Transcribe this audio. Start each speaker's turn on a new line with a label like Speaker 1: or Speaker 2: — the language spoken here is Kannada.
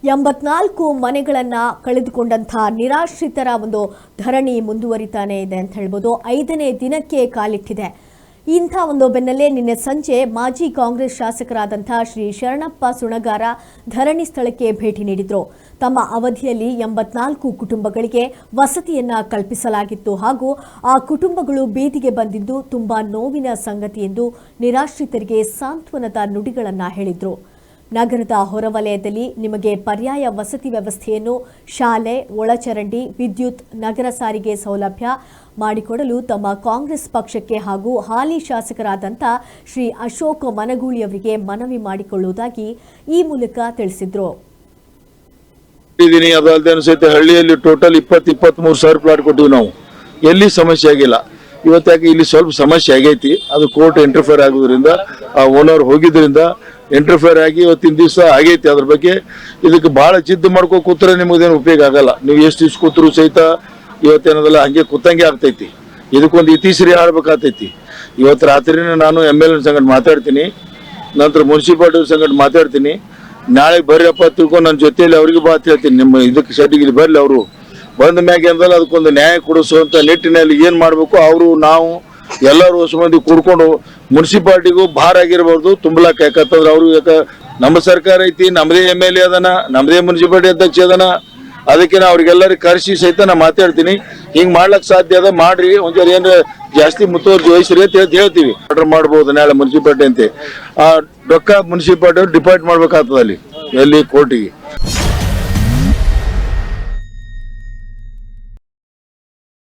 Speaker 1: 84 ಮನೆಗಳನ್ನ ಕಳೆದುಕೊಂಡಂತಹ ನಿರಾಶ್ರಿತರ ಒಂದು ಧರಣಿ ಮುಂದುವರಿತಾನೆ ಇದೆ ಅಂತ ಹೇಳ್ಬೋದು. 5ನೇ ದಿನಕ್ಕೆ ಕಾಲಿಟ್ಟಿದೆ. ಇಂಥ ಒಂದು ಬೆನ್ನಲ್ಲೇ ನಿನ್ನೆ ಸಂಜೆ ಮಾಜಿ ಕಾಂಗ್ರೆಸ್ ಶಾಸಕರಾದಂತಹ ಶ್ರೀ ಶರಣಪ್ಪ ಸುಣಗಾರ ಧರಣಿ ಸ್ಥಳಕ್ಕೆ ಭೇಟಿ ನೀಡಿದ್ರು. ತಮ್ಮ ಅವಧಿಯಲ್ಲಿ 84 ಕುಟುಂಬಗಳಿಗೆ ವಸತಿಯನ್ನ ಕಲ್ಪಿಸಲಾಗಿತ್ತು ಹಾಗೂ ಆ ಕುಟುಂಬಗಳು ಬೀದಿಗೆ ಬಂದಿದ್ದು ತುಂಬಾ ನೋವಿನ ಸಂಗತಿ ಎಂದು ನಿರಾಶ್ರಿತರಿಗೆ ಸಾಂತ್ವನದ ನುಡಿಗಳನ್ನ ಹೇಳಿದ್ರು. ನಗರದ ಹೊರವಲಯದಲ್ಲಿ ನಿಮಗೆ ಪರ್ಯಾಯ ವಸತಿ ವ್ಯವಸ್ಥೆಯನ್ನು ಶಾಲೆ, ಒಳಚರಂಡಿ, ವಿದ್ಯುತ್, ನಗರ ಸಾರಿಗೆ ಸೌಲಭ್ಯ ಮಾಡಿಕೊಡಲು ತಮ್ಮ ಕಾಂಗ್ರೆಸ್ ಪಕ್ಷಕ್ಕೆ ಹಾಗೂ ಹಾಲಿ ಶಾಸಕರಾದಂಥ ಶ್ರೀ ಅಶೋಕ್ ಮನಗೂಳಿಯವರಿಗೆ ಮನವಿ ಮಾಡಿಕೊಳ್ಳುವುದಾಗಿ ಈ ಮೂಲಕ ತಿಳಿಸಿದ್ರು.
Speaker 2: ಹಳ್ಳಿಯಲ್ಲಿ ಟೋಟಲ್ 20-23 ಸಾವಿರ ಪ್ಲಾಟ್ ಕೊಟ್ಟಿವಿ. ನಾವು ಎಲ್ಲಿ ಸಮಸ್ಯೆ ಆಗಿಲ್ಲ. ಇವತ್ತಾಗಿ ಇಲ್ಲಿ ಸ್ವಲ್ಪ ಸಮಸ್ಯೆ ಆಗೈತಿ. ಅದು ಕೋರ್ಟ್ ಇಂಟರ್ಫಿಯರ್ ಆಗೋದ್ರಿಂದ ಆ ಓನರ್ ಹೋಗಿದ್ರಿಂದ ಇಂಟರ್ಫಿಯರ್ ಆಗಿ ಇವತ್ತಿನ ದಿವಸ ಆಗೈತಿ. ಅದ್ರ ಬಗ್ಗೆ ಇದಕ್ಕೆ ಬಹಳ ಜಿದ್ದು ಮಾಡ್ಕೊ ಕೂತ್ರೆ ನಿಮಗೇನು ಉಪಯೋಗ ಆಗಲ್ಲ. ನೀವು ಎಷ್ಟು ದಿವ್ಸ ಕೂತ್ರು ಸಹಿತ ಇವತ್ತೇನದಲ್ಲ ಹಂಗೆ ಕೂತಂಗೆ ಆಗ್ತೈತಿ. ಇದಕ್ಕೊಂದು ಇತಿಶ್ರೀ ಆಡ್ಬೇಕಾಗ್ತೈತಿ. ಇವತ್ತು ರಾತ್ರಿನೇ ನಾನು MLA ಸಂಗಡ ಮಾತಾಡ್ತೀನಿ, ನಂತರ ಮುನ್ಸಿಪಾಲಿಟಿ ಸಂಗಡ ಮಾತಾಡ್ತೀನಿ. ನಾಳೆ ಬರ್ರಿಯಪ್ಪ ತಿಳ್ಕೊಂಡು ನನ್ನ ಜೊತೆಯಲ್ಲಿ ಅವ್ರಿಗೆ ಬಾತ್ ಹೇಳ್ತೀನಿ. ನಿಮ್ಮ ಇದಕ್ಕೆ ಶೆಡ್ಡಿಗೆ ಬರ್ಲಿ. ಅವರು ಬಂದ ಮ್ಯಾಗೆ ಅಂದಲ್ಲ ಅದಕ್ಕೊಂದು ನ್ಯಾಯ ಕೊಡಿಸುವಂತ ನಿಟ್ಟಿನಲ್ಲಿ ಏನ್ ಮಾಡ್ಬೇಕು ಅವರು ನಾವು ಎಲ್ಲರೂ ಹೊಸ ಮಂದಿ ಕೂಡ್ಕೊಂಡು ಮುನ್ಸಿಪಾಲಿಟಿಗೂ ಭಾರ ಆಗಿರ್ಬಾರ್ದು ತುಂಬಲಾಕ. ಯಾಕಂತಂದ್ರೆ ಅವರು ನಮ್ಮ ಸರ್ಕಾರ ಐತಿ, ನಮ್ಮದೇ MLA ಅದನ, ನಮ್ಮದೇ ಮುನ್ಸಿಪಾಲಿಟಿ ಅಧ್ಯಕ್ಷ ಅದನ. ಅದಕ್ಕೆ ನಾ ಅವ್ರಿಗೆಲ್ಲರಿಗೆ ಕರೆಸಿ ಸಹಿತ ನಾ ಮಾತಾಡ್ತೀನಿ. ಹಿಂಗ್ ಮಾಡ್ಲಕ್ ಸಾಧ್ಯ ಅದ ಮಾಡ್ರಿ, ಒಂಚೂರು ಏನ್ರ ಜಾಸ್ತಿ ಮುತುವರ್ಜಿ ವಹಿಸ್ರಿ ಅಂತ ಹೇಳ್ತೀವಿ. ಆರ್ಡರ್ ಮಾಡ್ಬೋದು ನಾಳೆ ಮುನ್ಸಿಪಾಲಿಟಿ ಅಂತ. ಆ ರೊಕ್ಕ ಮುನ್ಸಿಪಾಲಿಟಿ ಡಿಪಾಸಿಟ್ ಮಾಡ್ಬೇಕಾಗ್ತದ ಅಲ್ಲಿ ಎಲ್ಲಿ ಕೋರ್ಟಿಗೆ.